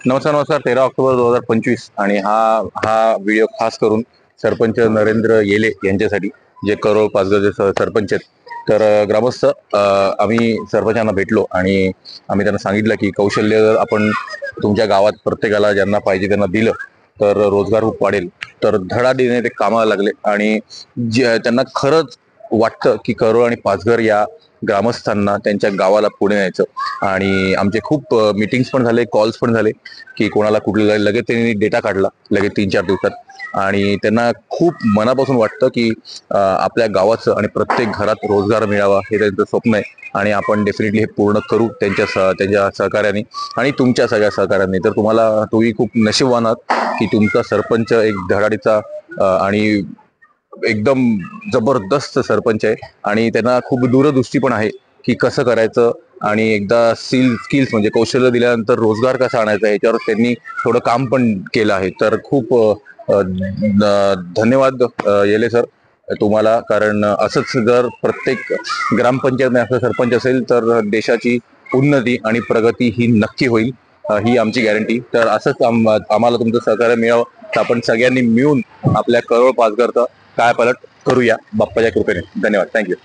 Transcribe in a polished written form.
नमस्कार 13 ऑक्टोबर 2025 आणि हा हा व्हिडिओ खास करून सरपंच नरेंद्र येले यांच्यासाठी, जे करोळ पाचगडचे सरपंच आहेत. तर ग्रामस्थ आम्ही सरपंचांना भेटलो आणि आम्ही त्यांना सांगितलं की कौशल्य जर आपण तुमच्या गावात प्रत्येकाला ज्यांना पाहिजे त्यांना दिलं तर रोजगार खूप वाढेल. तर धडाडीने ते कामाला लागले आणि त्यांना खरंच वाटतं की करोळ आणि पाचघर या ग्रामस्थांना त्यांच्या गावाला पुढे न्यायचं. आणि आमचे खूप मीटिंग्स पण झाले, कॉल्स पण झाले की कोणाला कुठलं लगेच त्यांनी डेटा काढला लगेच 3-4 दिवसात. आणि त्यांना खूप मनापासून वाटतं की आपल्या गावाचं आणि प्रत्येक घरात रोजगार मिळावा हे त्यांचं स्वप्न आहे. आणि आपण डेफिनेटली हे पूर्ण करू त्यांच्या सहकार्याने आणि तुमच्या सगळ्या सहकार्याने. तर तुम्ही खूप नशीबवान आहात की तुमचा सरपंच एक धडाडीचा आणि एकदम जबरदस्त सरपंच आहे. आणि त्यांना खूप दूरदृष्टी पण आहे की कसं करायचं आणि एकदा स्किल्स म्हणजे कौशल्य दिल्यानंतर रोजगार कसा आणायचा याच्यावर त्यांनी थोडं काम पण केलं आहे. तर खूप धन्यवाद येले सर तुम्हाला. कारण असंच जर प्रत्येक ग्रामपंचायतने असं सरपंच असेल तर देशाची उन्नती आणि प्रगती ही नक्की होईल. ही आमची गॅरंटी. तर असंच आम्हाला तुमचं सहकार्य मिळावं तर आपण सगळ्यांनी मिळून आपल्या करोळ पाचघरचा काय पालट करूया बाप्पाच्या कृपेने. धन्यवाद. थँक्यू.